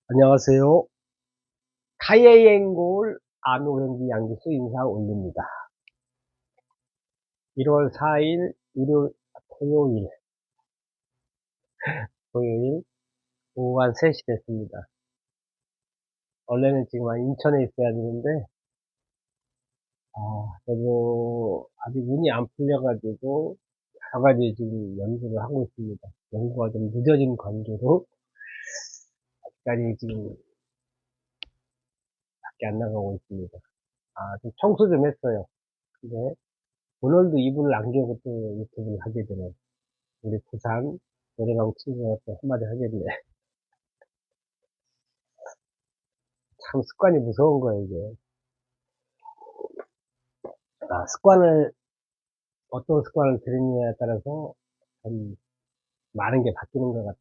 안녕하세요. 타이앵골 안오행기 양기수 인사 올립니다. 1월 4일 토요일, 토요일 오후 한 3시 됐습니다. 원래는 지금 인천에 있어야 되는데, 저도 아직 운이 안 풀려가지고, 여러 가지 지금 연구를 하고 있습니다. 연구가 좀 늦어진 관계로, 아직까지 지금 밖에 안 나가고 있습니다. 좀 청소 좀 했어요. 근데, 오늘도 이불을 남겨고 또 유튜브를 하게 되네요. 우리 부산 노래방 친구가 또 한마디 하겠네. 참 습관이 무서운 거예요, 이게. 어떤 습관을 들이느냐에 따라서 참 많은 게 바뀌는 것 같아요.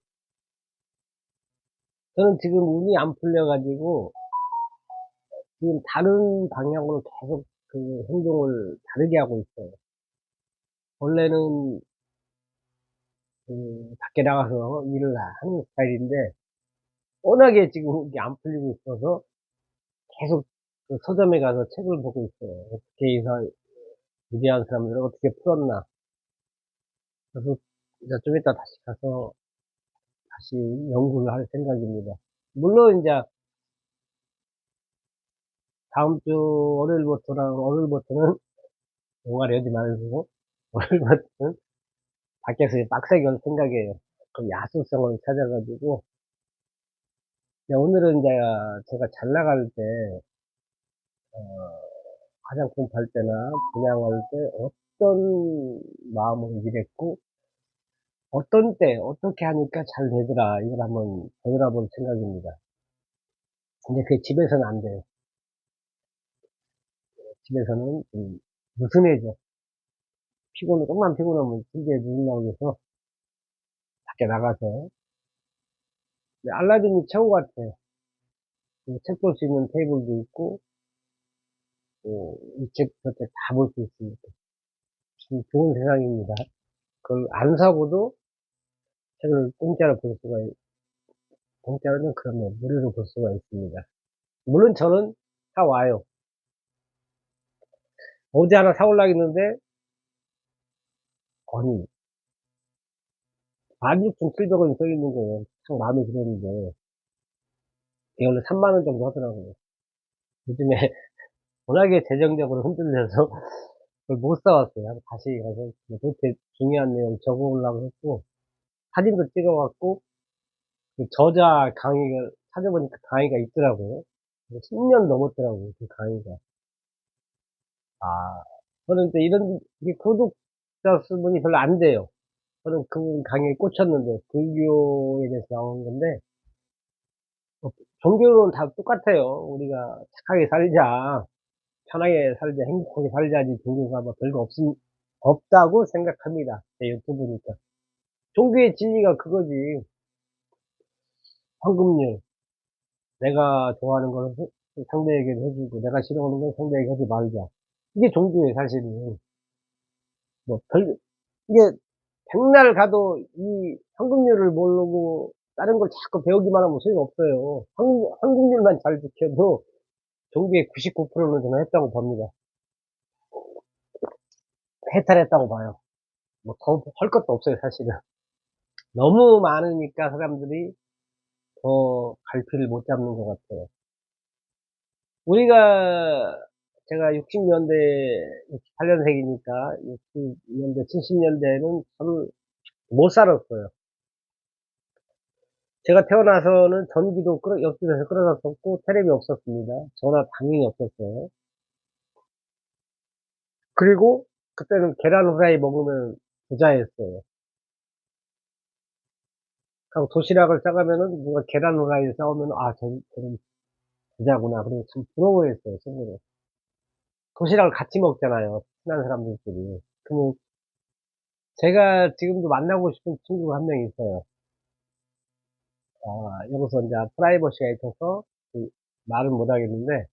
저는 지금 운이 안 풀려가지고, 지금 다른 방향으로 계속 그 행동을 다르게 하고 있어요. 원래는 밖에 나가서 일을 하는 스타일인데, 워낙에 지금 이게 안 풀리고 있어서 계속 그 서점에 가서 책을 보고 있어요. 어떻게 해서 위대한 사람들은 어떻게 풀었나. 그래서 이제 좀 이따 다시 가서 다시 연구를 할 생각입니다. 물론 이제 다음 주 월요일부터는 동아리 하지 말고 월요일부터는 밖에서 빡세게 할 생각이에요. 그 야수성을 찾아가지고 오늘은 이제 제가 잘 나갈 때 화장품 팔 때나 분양할 때 어떤 마음으로 일했고 어떤 때 어떻게 하니까 잘 되더라 이걸 한번 되돌아볼 생각입니다. 근데 그게 집에서는 안 돼요. 집에서는 느슨해져. 조금만 피곤하면 침대에 누우려고 해서 밖에 나가서 알라딘이 최고 같아요. 책 볼 수 있는 테이블도 있고 이 책 저 책 다 볼 수 있으니까 참 좋은 세상입니다. 그걸 안 사고도 책을 공짜로는 그러면 무료로 볼 수가 있습니다. 물론 저는 사와요. 어제 하나 사오려고 했는데 아니 16,700원이 써 있는 거예요. 참 마음에 들었는데 이게 원래 3만 원 정도 하더라고요. 요즘에 워낙에 재정적으로 흔들려서 그걸 못 사왔어요. 다시 가서 도대체 중요한 내용 적어보려고 했고 사진도 찍어갖고 그 저자 강의를 찾아보니까 강의가 있더라고요. 10년 넘었더라고요, 그 강의가. 아, 저는 또 이게 구독자 수분이 별로 안 돼요. 저는 그 강의에 꽂혔는데, 불교에 대해서 나온 건데, 어, 종교는 다 똑같아요. 우리가 착하게 살자, 편하게 살자, 행복하게 살자지, 종교가 뭐 별거 없다고 생각합니다. 제 유튜브니까. 종교의 진리가 그거지. 황금률. 내가 좋아하는 거는 상대에게도 해주고, 내가 싫어하는 건 상대에게 하지 말자. 이게 종교예요, 사실은. 뭐, 이게, 백날 가도 이 황금률을 모르고, 다른 걸 자꾸 배우기만 하면 소용없어요. 황금률만 잘 지켜도, 종교의 99%는 저는 했다고 봅니다. 해탈했다고 봐요. 뭐, 더 할 것도 없어요, 사실은. 너무 많으니까 사람들이 더 갈피를 못 잡는 것 같아요. 우리가 제가 60년대 68년생이니까 60년대 70년대에는 저는 못 살았어요. 제가 태어나서는 전기도 옆집에서 끌어놨었고 테레비 없었습니다. 전화 당연히 없었어요. 그리고 그때는 계란 후라이 먹으면 부자였어요. 하고 도시락을 싸가면은 누가 계란 후라이를 싸오면 저는 부자구나. 그래서 참 부러워했어요, 친구를. 도시락을 같이 먹잖아요. 친한 사람들끼리. 그러면 제가 지금도 만나고 싶은 친구가 한 명 있어요. 여기서 이제 프라이버시가 있어서 말은 못 하겠는데,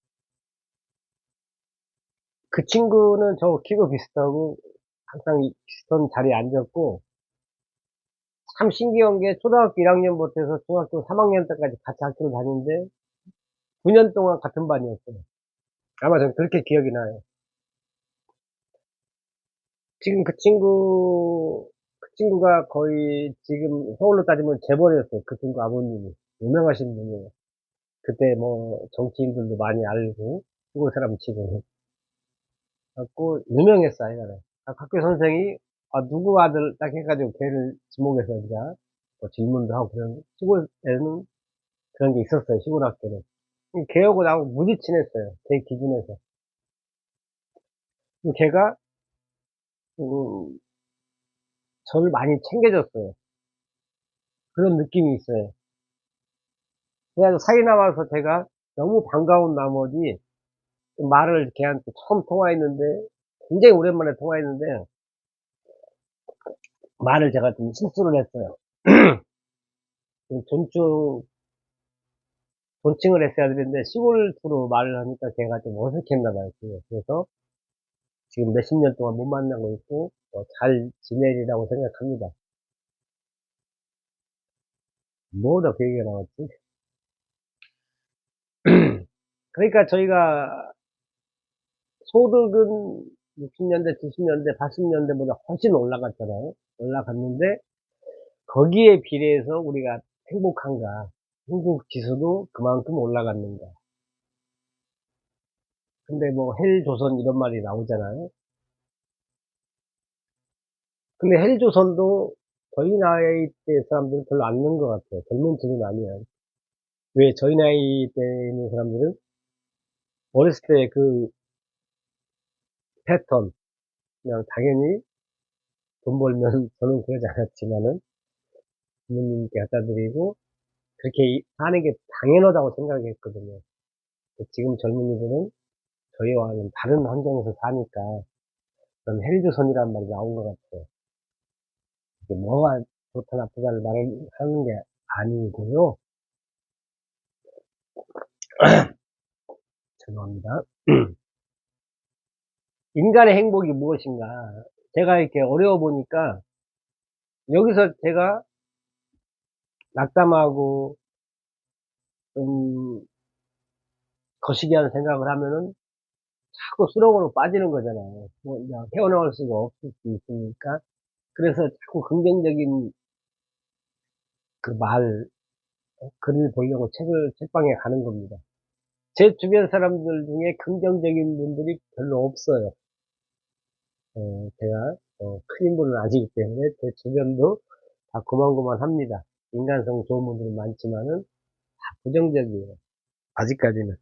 그 친구는 저 키가 비슷하고, 항상 비슷한 자리에 앉았고, 참 신기한 게 초등학교 1학년부터 해서 중학교 3학년 때까지 같이 학교를 다녔는데 9년 동안 같은 반이었어요. 아마 전 그렇게 기억이 나요. 지금 그 친구가 거의 지금 서울로 따지면 재벌이었어요. 그 친구 아버님이. 유명하신 분이에요. 그때 뭐 정치인들도 많이 알고, 시골 사람 치고는. 갖고, 유명했어, 하여간에. 학교 선생이, 아, 누구 아들 딱 해가지고 걔를 지목해서 이제, 뭐 질문도 하고 그런, 시골에는 그런 게 있었어요, 시골 학교는. 걔하고 나하고 무지 친했어요. 제 기준에서. 걔가, 음, 저를 많이 챙겨줬어요. 그런 느낌이 있어요. 그래가지고 사이나 와서 제가 너무 반가운 나머지 말을 걔한테 처음 통화했는데 굉장히 오랜만에 통화했는데 말을 제가 좀 실수를 했어요. 좀 존칭을 했어야 되는데 시골투로 말을 하니까 걔가 좀 어색했나 봐요. 그래서 지금 몇십 년 동안 못 만나고 있고 잘 지내리라고 생각합니다. 뭐다 그 얘기가 나왔지? 그러니까 저희가 소득은 60년대, 70년대, 80년대보다 훨씬 올라갔잖아요. 올라갔는데 거기에 비례해서 우리가 행복한가? 행복 지수도 그만큼 올라갔는가? 근데 뭐 헬조선 이런 말이 나오잖아요. 근데 헬조선도 저희 나이 때 사람들은 별로 안 넣은 것 같아요. 젊은 층은 아니에요. 왜 저희 나이 때 있는 사람들은 어렸을 때 그 패턴, 그냥 당연히 돈 벌면 저는 그러지 않았지만은 부모님께 갖다 드리고 그렇게 사는 게 당연하다고 생각했거든요. 지금 젊은이들은 저희와는 다른 환경에서 사니까 그런 헬조선이라는 말이 나온 것 같아요. 이게 뭐가 좋다 나쁘다를 말하는 게 아니고요. 죄송합니다. 인간의 행복이 무엇인가? 제가 이렇게 어려워 보니까 여기서 제가 낙담하고 좀 거시기한 생각을 하면은 자꾸 수렁으로 빠지는 거잖아요. 뭐 그냥 헤어나올 수가 없을 수 있으니까. 그래서 자꾸 긍정적인 그 글을 보려고 책방에 가는 겁니다. 제 주변 사람들 중에 긍정적인 분들이 별로 없어요. 제가 큰 인물은 아니기 때문에 제 주변도 다 고만고만합니다. 인간성 좋은 분들은 많지만은 다 부정적이에요. 아직까지는.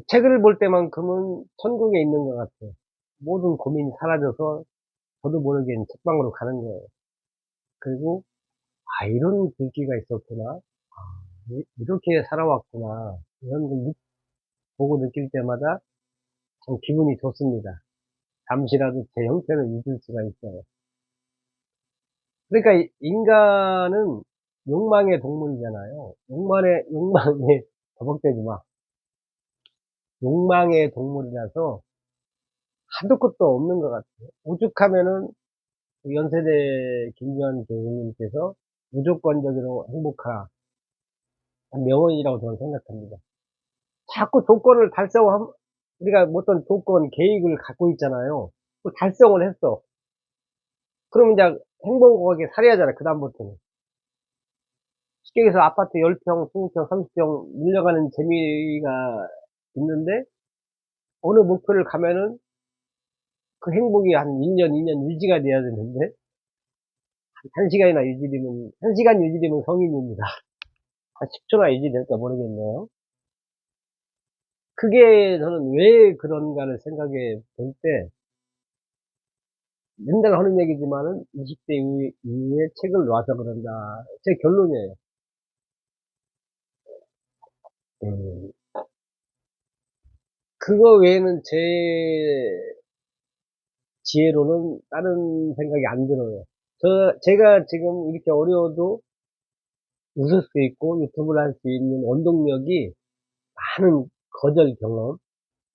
책을 볼 때만큼은 천국에 있는 것 같아요. 모든 고민이 사라져서 저도 모르게 책방으로 가는 거예요. 그리고 이런 글귀가 있었구나. 이렇게 살아왔구나. 이런 걸 보고 느낄 때마다 참 기분이 좋습니다. 잠시라도 제 형편을 잊을 수가 있어요. 그러니까 인간은 욕망의 동물이잖아요. 욕망에 버벅대지 마. 욕망의 동물이라서 한도 끝도 없는 것 같아요. 오죽하면은 그 연세대 김주환 교수님께서 무조건적으로 행복하라. 명언이라고 저는 생각합니다. 자꾸 조건을 우리가 어떤 조건, 계획을 갖고 있잖아요. 그 달성을 했어. 그러면 이제 행복하게 살아야 잖아요, 그다음부터는. 쉽게 얘기해서 아파트 10평, 20평, 30평 밀려가는 재미가 있는데, 어느 목표를 가면은 그 행복이 한 1년, 2년 유지가 돼야 되는데, 1시간이나 유지되면, 1시간 유지되면 성인입니다. 한 10초나 유지될까 모르겠네요. 그게 저는 왜 그런가를 생각해 볼 때, 맨날 하는 얘기지만은 20대 이후에 책을 놔서 그런다. 제 결론이에요. 음, 그거 외에는 제 지혜로는 다른 생각이 안 들어요. 제가 지금 이렇게 어려워도 웃을 수 있고 유튜브를 할 수 있는 원동력이 많은 거절 경험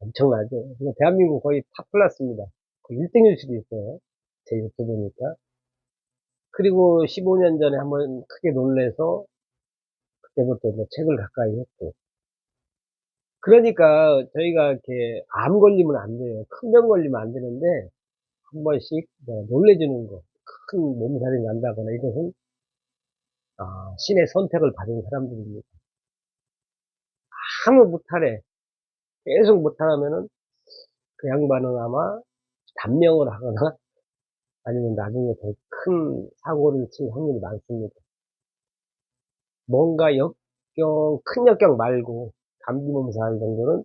엄청나죠. 그래서 대한민국 거의 탑 클래스입니다. 거의 1등일 수도 있어요. 제 유튜브니까. 그리고 15년 전에 한번 크게 놀래서 그때부터 뭐 책을 가까이 했고. 그러니까 저희가 이렇게 암 걸리면 안 돼요. 큰 병 걸리면 안 되는데 한 번씩 놀래주는 거. 큰 몸살이 난다거나 이것은 신의 선택을 받은 사람들입니다. 아무 무탈해. 계속 무탈하면은 그 양반은 아마 단명을 하거나 아니면 나중에 더 큰 사고를 칠 확률이 많습니다. 뭔가 큰 역경 말고 감기 몸살 정도는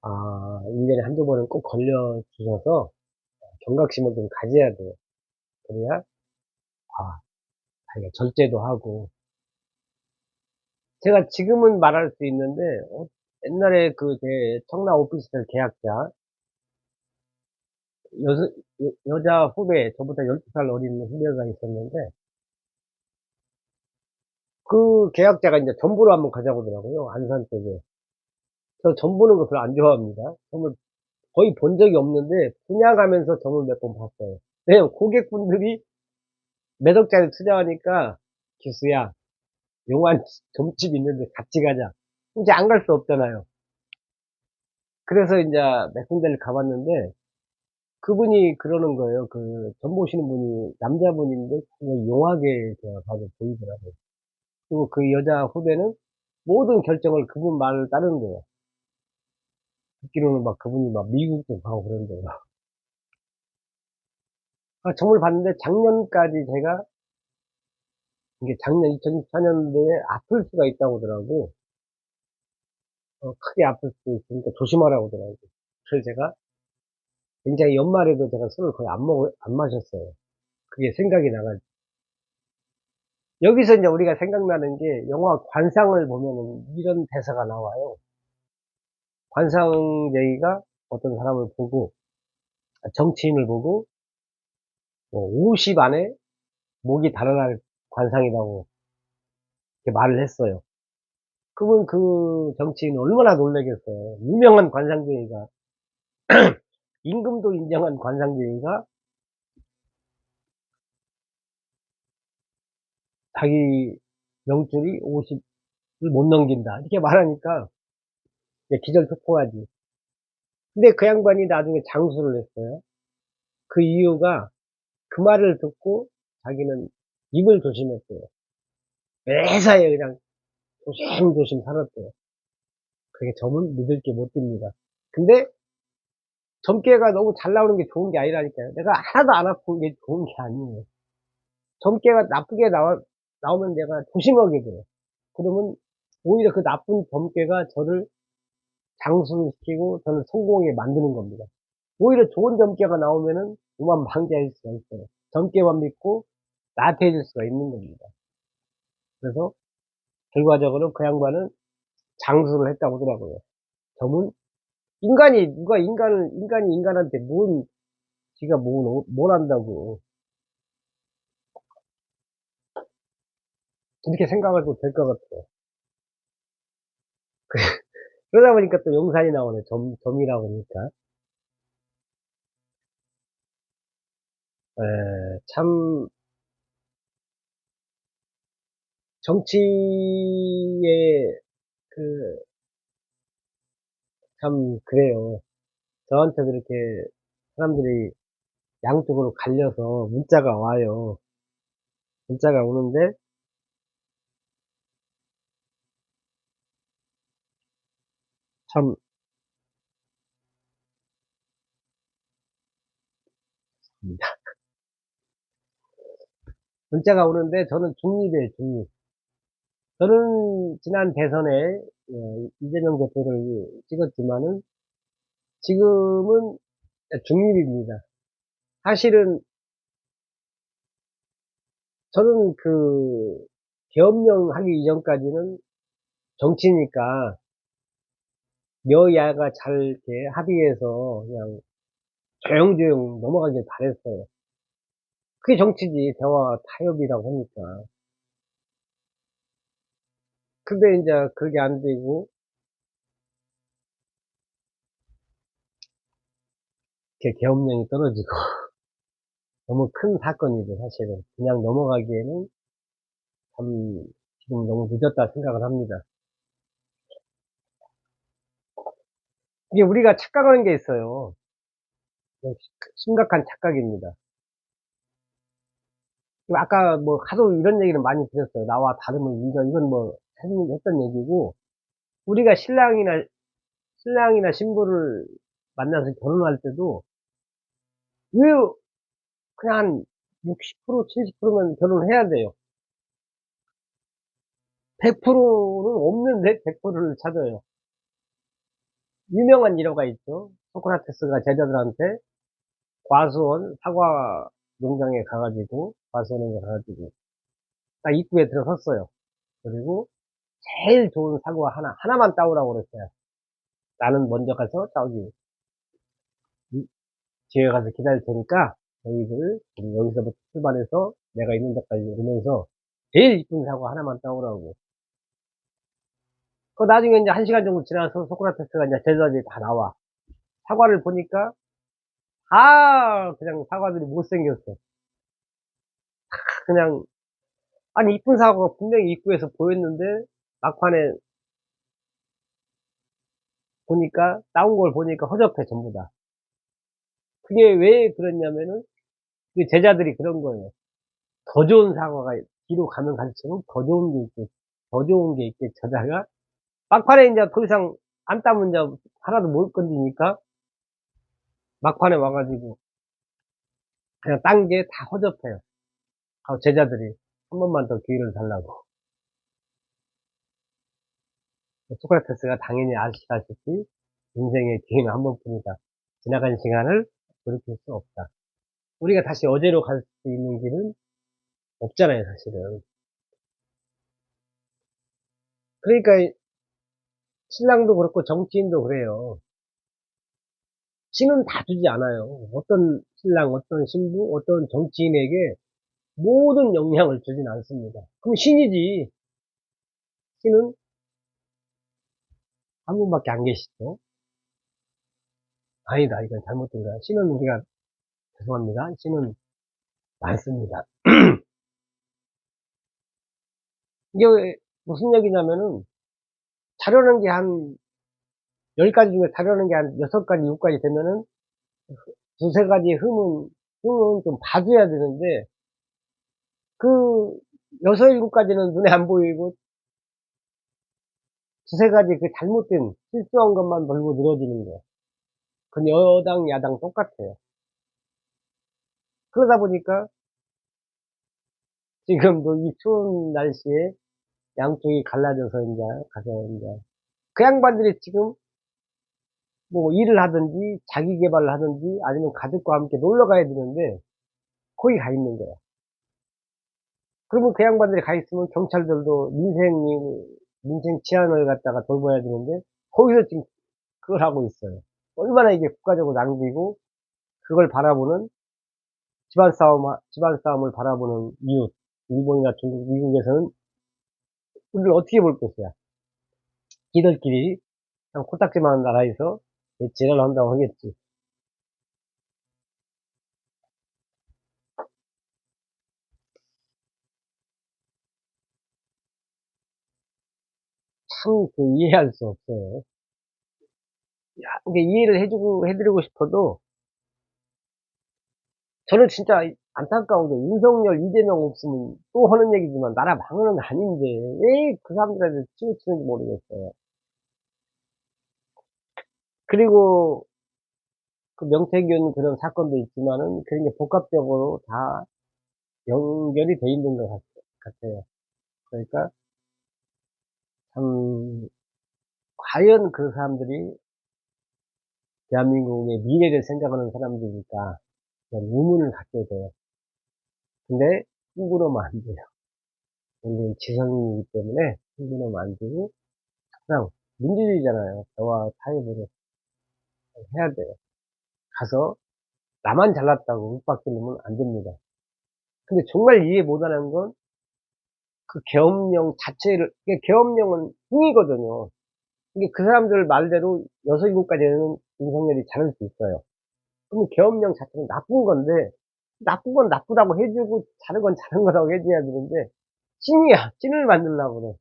1년에 한두 번은 꼭 걸려 주셔서 경각심을 좀 가져야 돼요. 그래야 자기가 절제도 하고. 제가 지금은 말할 수 있는데 옛날에 그 제 청라 오피스텔 계약자 여자 여자 후배, 저보다 12살 어린 후배가 있었는데 그 계약자가 인제 점 보러 한번 가자고 하더라고요, 안산 쪽에. 저 점 보는 거 별로 안 좋아합니다. 점을 거의 본 적이 없는데 분양 가면서 점을 몇 번 봤어요. 왜냐면 고객분들이 몇 억짜리 투자하니까 "기수야, 용한 점집 있는데 같이 가자." 이제 안 갈 수 없잖아요. 그래서 인제 몇 군데를 가 봤는데 그분이 그러는 거예요. 그 점 보시는 분이 남자분인데 그냥 용하게 제가 봐도 보이더라고요. 그리고 그 여자 후배는 모든 결정을 그분 말을 따른대요. 듣기로는 막 그분이 막 미국도 가고 그런대요. 점을 봤는데 작년까지 제가 이게 작년 2024년도에 아플 수가 있다고 하더라고. 크게 아플 수 있으니까 조심하라고 하더라고요. 그래서 제가 굉장히 연말에도 제가 술을 거의 안 마셨어요. 그게 생각이 나가지고. 여기서 이제 우리가 생각나는 게 영화 관상을 보면은 이런 대사가 나와요. 관상쟁이가 어떤 사람을 보고, 정치인을 보고, 50 안에 목이 달아날 관상이라고 이렇게 말을 했어요. 그분 그 정치인은 얼마나 놀라겠어요. 유명한 관상쟁이가, 임금도 인정한 관상쟁이가 자기 명줄이 50을 못 넘긴다. 이렇게 말하니까 이제 기절초풍하지. 근데 그 양반이 나중에 장수를 했어요. 그 이유가 그 말을 듣고 자기는 입을 조심했대요. 매사에 그냥 조심조심 살았대요. 그게 점은 믿을 게 못 됩니다. 근데 점괘가 너무 잘 나오는 게 좋은 게 아니라니까요. 내가 하나도 안 아픈 게 좋은 게 아니에요. 점괘가 나쁘게 나오면 내가 조심하게 돼요. 그러면 오히려 그 나쁜 점괘가 저를 장수시키고 저를 성공하게 만드는 겁니다. 오히려 좋은 점괘가 나오면은 오만방자일 수가 있어요. 점괘만 믿고 나태해질 수가 있는 겁니다. 그래서 결과적으로 그 양반은 장수를 했다고 하더라고요. 점은 인간이 인간한테 지가 뭘 안다고. 그렇게 생각해도 될 것 같아요. 그러다 보니까 또 용산이 나오네. 점이라고 하니까. 참, 정치에, 그, 참, 그래요. 저한테도 이렇게 사람들이 양쪽으로 갈려서 문자가 와요. 문자가 오는데, 참, 문자가 오는데 저는 중립이에요, 중립. 저는 지난 대선에 이재명 대표를 찍었지만은 지금은 중립입니다. 사실은 저는 그 계엄령 하기 이전까지는 정치니까 여야가 잘 이렇게 합의해서 그냥 조용조용 넘어가길 바랬어요. 그게 정치지, 대화 타협이라고 하니까. 근데 이제 그게 안 되고 이렇게 계엄령이 떨어지고 너무 큰 사건이죠, 사실은. 그냥 넘어가기에는 참, 지금 너무 늦었다 생각을 합니다. 이게 우리가 착각하는 게 있어요. 심각한 착각입니다. 아까 뭐 하도 이런 얘기는 많이 드렸어요. 나와 다름을 인정. 이건 뭐 했던 얘기고, 우리가 신랑이나 신부를 만나서 결혼할 때도 왜 그냥 한 60%, 70%면 결혼을 해야 돼요. 100%는 없는데 100%를 찾아요. 유명한 일화가 있죠. 소크라테스가 제자들한테 과수원 사과 농장에 가가지고, 과수원에 가가지고 딱 입구에 들어섰어요. 그리고 제일 좋은 사과 하나만 따오라고 그랬어요. 나는 먼저 가서 저기 뒤에 가서 기다릴 테니까 너희들 여기서부터 출발해서 내가 있는 데까지 오면서 제일 이쁜 사과 하나만 따오라고. 그 나중에 이제 1시간 정도 지나서 소크라테스가 이제 제자들이 다 나와. 사과를 보니까 그냥 사과들이 못생겼어. 그냥, 아니 이쁜 사과가 분명히 입구에서 보였는데 막판에 보니까 따온 걸 보니까 허접해 전부 다. 그게 왜 그랬냐면은 그 제자들이 그런 거예요. 더 좋은 사과가 뒤로 가면 갈수록 더 좋은 게 있겠, 더 좋은 게 있겠 저자가 막판에 이제 더 이상 안 따면 이제 하나도 못 건지니까 막판에 와가지고 그냥 딴 게 다 허접해요. 제자들이 한 번만 더 기회를 달라고. 소크라테스가 당연히 아시다시피 인생의 기회는 한 번뿐이다. 지나간 시간을 돌이킬 수 없다. 우리가 다시 어제로 갈 수 있는 길은 없잖아요, 사실은. 그러니까 신랑도 그렇고 정치인도 그래요. 신은 다 주지 않아요. 어떤 신랑, 어떤 신부, 어떤 정치인에게 모든 영향을 주진 않습니다. 그럼 신이지. 신은 한 분밖에 안 계시죠. 아니다, 이건 잘못된 거야. 신은 우리가, 죄송합니다. 신은 많습니다. 이게 무슨 얘기냐면은, 자려는 게 한 10가지 중에 자려는 게 한 6가지, 7가지 되면은, 두세 가지 흠은 좀 봐줘야 되는데, 그, 6, 7가지는 눈에 안 보이고, 두세 가지 그 잘못된, 실수한 것만 벌고 늘어지는 거예요. 그건 여당, 야당 똑같아요. 그러다 보니까, 지금도 이 추운 날씨에 양쪽이 갈라져서 이제 가서 이제 그 양반들이 지금 뭐 일을 하든지 자기 개발을 하든지 아니면 가족과 함께 놀러 가야 되는데 거기 가 있는 거야. 그러면 그 양반들이 가 있으면 경찰들도 민생 치안을 갖다가 돌봐야 되는데 거기서 지금 그걸 하고 있어요. 얼마나 이게 국가적으로 낭비고 그걸 바라보는 집안 싸움을 바라보는 이웃, 일본이나 중국, 미국에서는 우리를 어떻게 볼 것이야. 지들끼리 그냥 코딱지만한 나라에서 지랄을 한다고 하겠지. 참 이해할 수 없어요. 이게 이해를 해드리고 싶어도 저는 진짜 안타까운 게 윤석열, 이재명 없으면 또 하는 얘기지만 나라 망하는 거 아닌데 왜 그 사람들한테 치우치는지 모르겠어요. 그리고 그 명태균 그런 사건도 있지만은 그런 게 복합적으로 다 연결이 돼 있는 것 같아요. 그러니까 참 과연 그 사람들이 대한민국의 미래를 생각하는 사람들일까 그런 의문을 갖게 돼요. 근데 흥분하면 안 돼요. 우리는 지성이기 때문에 흥분하면 안 되고 항상 민주주의잖아요. 대화 타협으로 해야 돼요. 가서 나만 잘났다고 윽박지르면 안 됩니다. 근데 정말 이해 못하는 건 그 계엄령 자체를, 이게 계엄령은 흥이거든요. 이게 그 사람들 말대로 6, 7가지는 윤석열이 잘할 수 있어요. 그럼 계엄령 자체는 나쁜 건데 나쁜 건 나쁘다고 해 주고 잘한 건 잘한 거라고 해 줘야 되는데 신이야. 신을 만들려고 그래.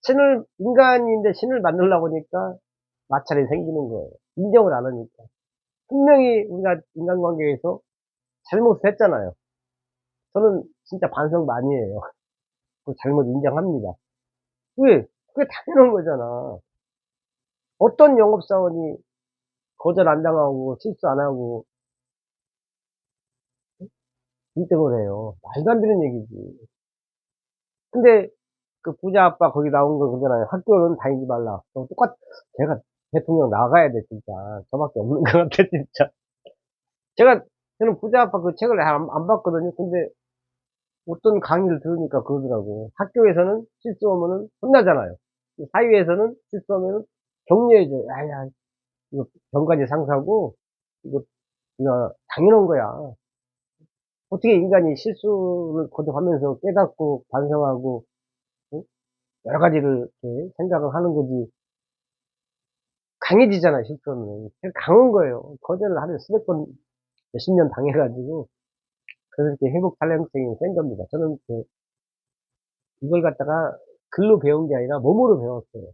신을 인간인데 신을 만들려고 하니까 마찰이 생기는 거예요. 인정을 안 하니까. 분명히 우리가 인간관계에서 잘못을 했잖아요. 저는 진짜 반성 많이 해요. 그 잘못 인정합니다. 왜? 그게 당연한 거잖아. 어떤 영업사원이 거절 안 당하고 실수 안 하고 1등을 해요. 말도 안 되는 얘기지. 근데 그 부자 아빠 거기 나온 거 그거잖아요. "학교는 다니지 말라." 제가 대통령 나가야 돼 진짜. 저밖에 없는 것 같아 진짜. 제가 저는 부자 아빠 그 책을 안 봤거든요. 근데 어떤 강의를 들으니까 그러더라고. 학교에서는 실수하면은 혼나잖아요. 사회에서는 실수하면은 격려해 줘요. "야야 이거 병가지 상사고 이거 당연한 거야." 어떻게 인간이 실수를 거듭하면서 깨닫고 반성하고 어 여러 가지를 이렇게 생각을 하는 거지. 강해지잖아요 실수하면. 그래서 강한 거예요. 거절을 하루에 수백 번 몇십 년 당해 가지고 그래서 이렇게 회복 탄력성이 센 겁니다. 저는 이걸 갖다가 글로 배운 게 아니라 몸으로 배웠어요.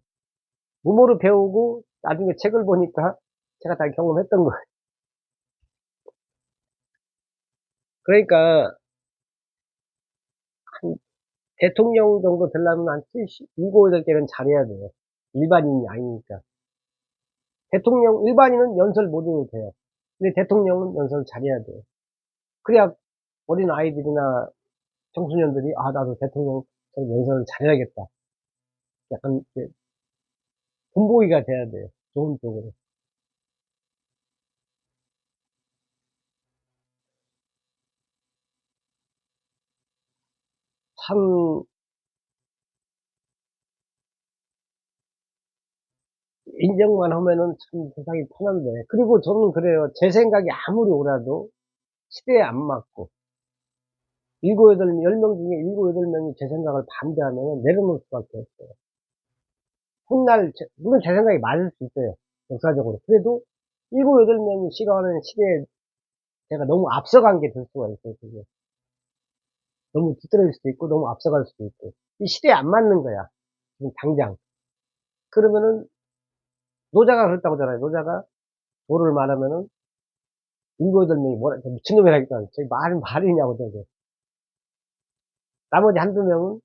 몸으로 배우고 나중에 책을 보니까 제가 다 경험했던 거예요. 그러니까 한 대통령 정도 되려면 한 7, 8개는 잘해야 돼요. 일반인이 아니니까. 일반인은 연설 못 해도 돼요. 근데 대통령은 연설을 잘해야 돼요. 그래야 어린 아이들이나 청소년들이 '아 나도 대통령처럼 연설을 잘해야겠다.' 약간 이렇게 본보기가 돼야 돼요, 좋은 쪽으로. 참 인정만 하면은 참 세상이 편한데 그리고 저는 그래요. 제 생각이 아무리 옳아도 시대에 안 맞고 10명 중에 7, 8명이 제 생각을 반대하면은 내려놓을 수밖에 없어요. 물론 제 생각이 맞을 수 있어요, 역사적으로. 그래도 7, 8명이 싫어하는 시대에 제가 너무 앞서간 게 될 수가 있어요, 그게. 너무 뒤떨어질 수도 있고 너무 앞서갈 수도 있고. 이 시대에 안 맞는 거야, 지금 당장. 그러면은 노자가 그랬다고 하잖아요. 노자가 도를 말하면은 7, 8명이 뭐라 저 미친놈이라니까. 저게 말이냐고 저게. 나머지 1, 2명은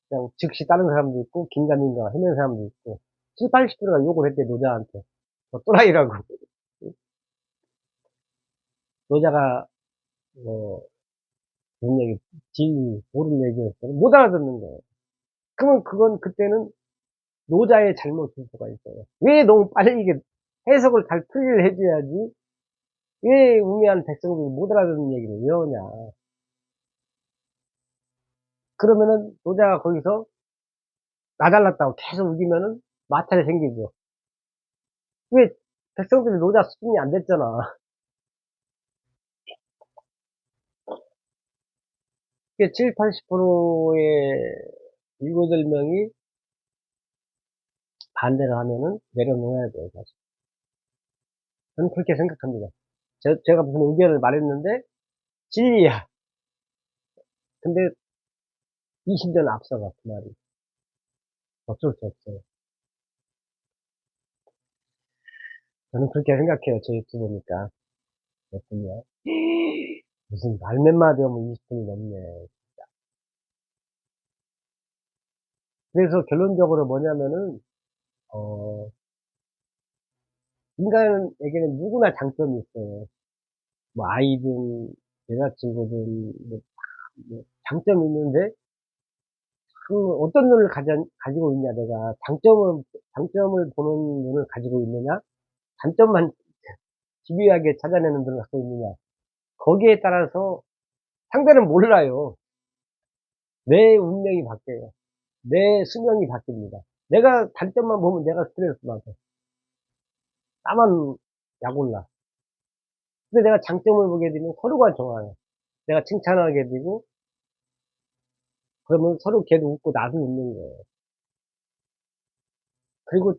그냥 즉시 따르는 사람도 있고 긴가민가 하는 사람도 있고 70, 80%가 욕을 했대 노자한테. 또라이라고. 노자가 뭐 뭔 얘기 진리 옳은 얘기였어요. 못 알아듣는 거예요. 그러면 그건 그때는 노자의 잘못일 수가 있어요. 왜 너무 빨리 이게 해석을 잘 풀이를 해 줘야지 왜 우매한 백성들이 못 알아듣는 얘기를 왜 하냐. 그러면은 노자가 거기서 나 잘났다고 계속 우기면은 마찰이 생기죠. 왜 백성들이 노자 수준이 안 됐잖아. 그게 70, 80%의 7, 8명이 반대를 하면은 내려놓아야 돼요, 사실. 저는 그렇게 생각합니다. 제가 무슨 의견을 말했는데 진리야. 근데 20년 앞서가 그 말이. 어쩔 수 없어요. 저는 그렇게 생각해요. 제 유튜브니까. 몇 분이야? 무슨 말 몇 마디 하면 20분이 넘네. 그래서 결론적으로 뭐냐면은 어 인간에게는 누구나 장점이 있어요. 뭐 아이든 여자친구든 뭐 장점이 있는데 어떤 눈을 가지고 있냐 내가 장점을 보는 눈을 가지고 있느냐 단점만 집요하게 찾아내는 눈을 갖고 있느냐 거기에 따라서 상대는 몰라요. 내 운명이 바뀌어요. 내 수명이 바뀝니다. 내가 단점만 보면 내가 스트레스 받아. 나만 약 올라. 근데 내가 장점을 보게 되면 서로가 좋아요. 내가 칭찬하게 되고 그러면 서로 걔도 웃고 나도 웃는 거예요. 그리고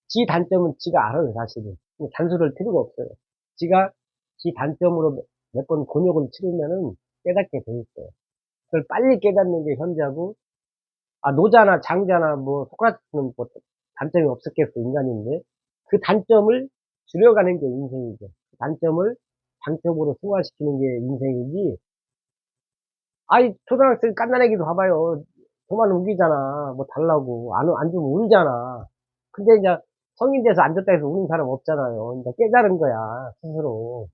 지 단점은 지가 알아요 사실은. 단술할 필요가 없어요. 지가 지 단점으로 몇 번 곤욕을 치르면은 깨닫게 돼 있어요. 그걸 빨리 깨닫는 게 현자고, 노자나 장자나 뭐 소크라테스는 뭐 단점이 없었겠어, 인간인데. 그 단점을 줄여가는 게 인생이죠. 그 단점을 장점으로 승화시키는 게 인생이지. 초등학생 갓난아기도 봐봐요. 저만 우기잖아. 뭐 달라고. 안 주면 울잖아. 근데 이제 성인 돼서 안 줬다 해서 우는 사람 없잖아요. 이제 깨달은 거야, 스스로.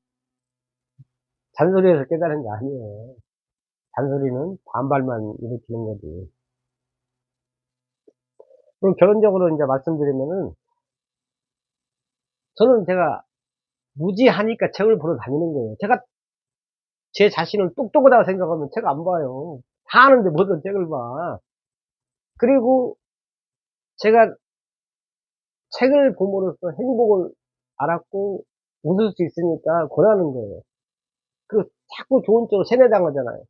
잔소리해서 깨달은 게 아니에요. 잔소리는 반발만 일으키는 거지. 그럼 결론적으로 이제 말씀드리면은, 제가 무지하니까 책을 보러 다니는 거예요. 제가 제 자신을 똑똑하다고 생각하면 책 안 봐요. 다 아는데 무슨 책을 봐. 그리고 제가 책을 봄으로써 행복을 알았고 웃을 수 있으니까 권하는 거예요. 그 자꾸 좋은 쪽으로 세뇌당하잖아요.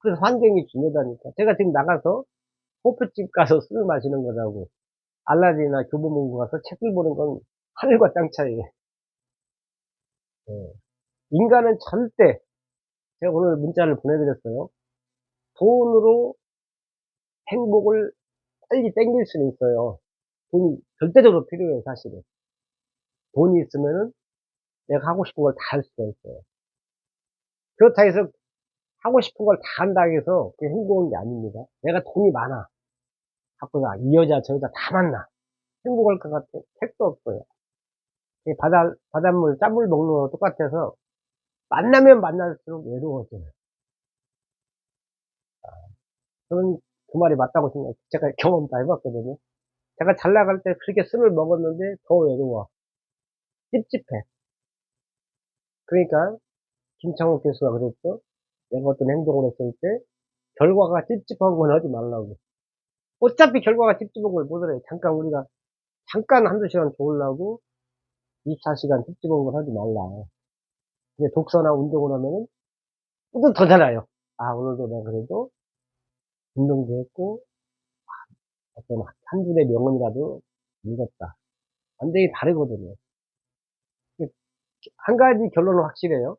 그래서 환경이 중요하다니까. 제가 지금 나가서 호프집 가서 술을 마시는 거라고, 알라딘이나 교보문고 가서 책을 보는 건 하늘과 땅 차이에요. 예. 인간은 절대, 제가 오늘 문자를 보내드렸어요. 돈으로 행복을 빨리 땡길 수는 있어요. 돈이 절대적으로 필요해요, 사실은. 돈이 있으면은 내가 하고 싶은 걸 다 할 수가 있어요. 그렇다 해서 하고 싶은 걸 다 한다 해서 그게 행복한 게 아닙니다. 내가 돈이 많아. 갖고 이 여자 저 여자 다 만나. 행복할 것 같아? 택도 없어요. 이 바닷물, 짠물 먹는 거 똑같아서 만나면 만날수록 외로워져요. 저는 그 말이 맞다고 생각해요. 제가 경험 다 해봤거든요. 제가 잘 나갈 때 그렇게 술을 먹었는데 더 외로워. 찝찝해. 그러니까 김창욱 교수가 그랬죠. 내가 어떤 행동을 했을 때 결과가 찝찝한 건 하지 말라고. 어차피 결과가 찝찝한 걸 못 알아요. 잠깐 한두 시간 좋으려고 24시간 찝찝한 걸 하지 말라. 근데 독서나 운동을 하면은 뿌듯하잖아요. 오늘도 내가 그래도 운동도 했고 어떤 한 줄의 명언이라도 읽었다. 완전히 다르거든요. 한 가지 결론은 확실해요.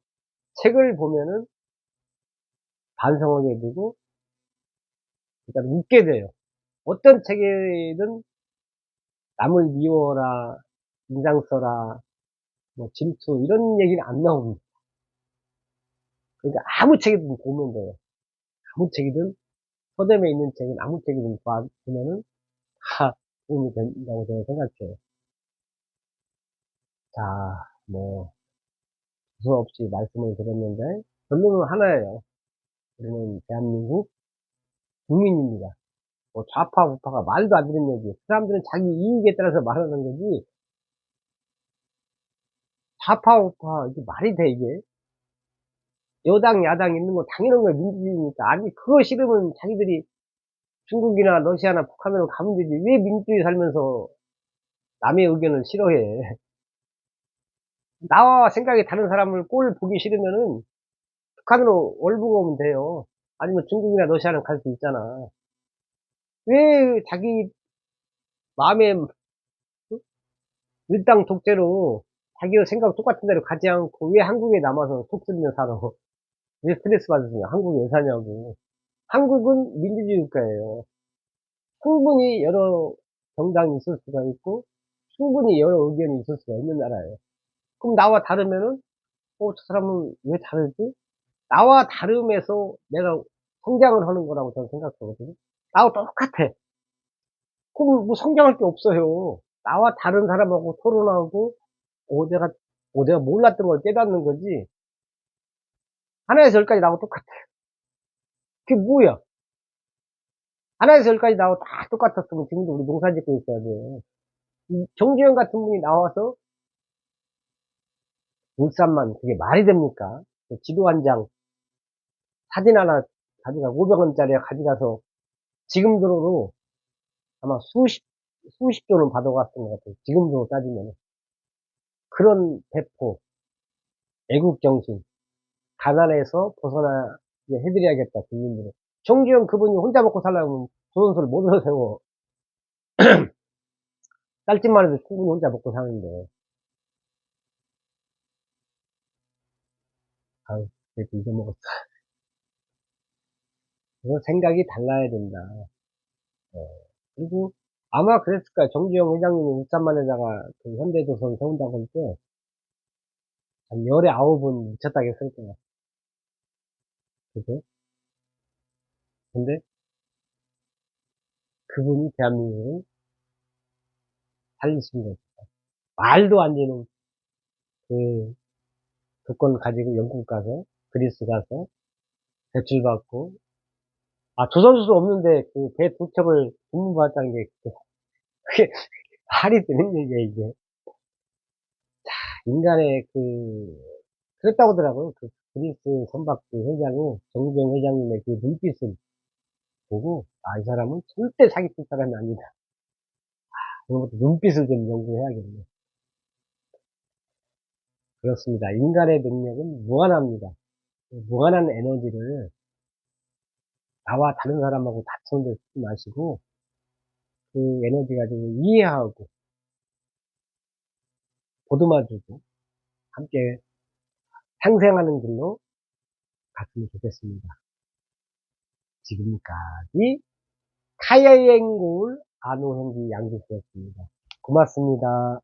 책을 보면은 반성하게 되고, 그다음에 웃게 돼요. 어떤 책이든 남을 미워라, 인상 써라, 뭐 질투 이런 얘기는 안 나옵니다. 그러니까 아무 책이든 보면 돼요. 아무 책이든, 서점에 있는 책은 아무 책이든 보면은 다 도움이 된다고 저는 생각해요. 자, 뭐 두서없이 말씀을 드렸는데 결론은 하나예요. 우리는 대한민국 국민입니다. 뭐 좌파 우파가 말도 안 되는 얘기. 그 사람들은 자기 이익에 따라서 말하는 거지. 좌파 우파 이게 말이 돼 이게? 여당 야당 있는 거 당연한 거예요. 민주주의니까. 아니 그거 싫으면 자기들이 중국이나 러시아나 북한으로 가면 되지. 왜 민주주의 살면서 남의 의견을 싫어해? 나와 생각이 다른 사람을 꼴 보기 싫으면은 북한으로 월북 오면 돼요. 아니면 중국이나 러시아는 갈 수 있잖아. 왜 자기 마음에 일당 독재로 자기의 생각 똑같은 대로 가지 않고 왜 한국에 남아서 속 쓰리며 살아? 왜 스트레스 받으냐? 한국에 왜 사냐고. 한국은 민주주의 국가예요. 충분히 여러 정당이 있을 수가 있고, 충분히 여러 의견이 있을 수가 있는 나라예요. 그럼 나와 다르면은, 저 사람은 왜 다르지? 나와 다름에서 내가 성장을 하는 거라고 저는 생각하거든요. 나와 똑같아. 그럼 뭐 성장할 게 없어요. 나와 다른 사람하고 토론하고, 어, 내가, 내가 몰랐던 걸 깨닫는 거지. 하나에서 열까지 나하고 똑같아. 그게 뭐야? 하나에서 열까지 나하고 다 똑같았으면 지금도 우리 농사 짓고 있어야 돼. 이 정주영 같은 분이 나와서 울산만 그게 말이 됩니까? 그 지도 한 장, 사진 하나 가져가, 500원짜리 가져가서 지금 들어도 아마 수십 조는 받아갔던 것 같아요. 지금 으로 따지면. 그런 배포, 애국정신, 가난에서 벗어나게 해드려야겠다, 국민들은. 정주영 그분이 혼자 먹고 살려면 조선소를 못 세워. 쌀집만 해도 충분히 혼자 먹고 사는데. 그래도 잊어먹었어. 그래서 생각이 달라야 된다. 어. 그리고 아마 그랬을 거야. 정주영 회장님이 울산만에다가 그 현대조선 세운다고 할 때, 한 열에 9은 미쳤다고 했을 거야. 그죠? 근데 그분이 대한민국을 살리신 거죠. 말도 안 되는 그 조건 가지고 영국 가서, 그리스 가서, 대출받고, 아, 조선수도 없는데 그 배 두 척을 주문받았다는 게, 그게 말이 되는 얘기야, 이게. 인간의 그랬다고 하더라고요. 그 그리스 선박 그 회장이, 정주영 회장님의 그 눈빛을 보고, 아, 이 사람은 절대 사기칠 사람이 아니다. 그런 것도 눈빛을 좀 연구해야겠네. 그렇습니다. 인간의 능력은 무한합니다. 무한한 에너지를 나와 다른 사람하고 다투는 데 쓰지 마시고, 그 에너지 가지고 이해하고, 보듬어주고, 함께 상생하는 길로 갔으면 좋겠습니다. 지금까지 카야행골 안호행기 양주수였습니다. 고맙습니다.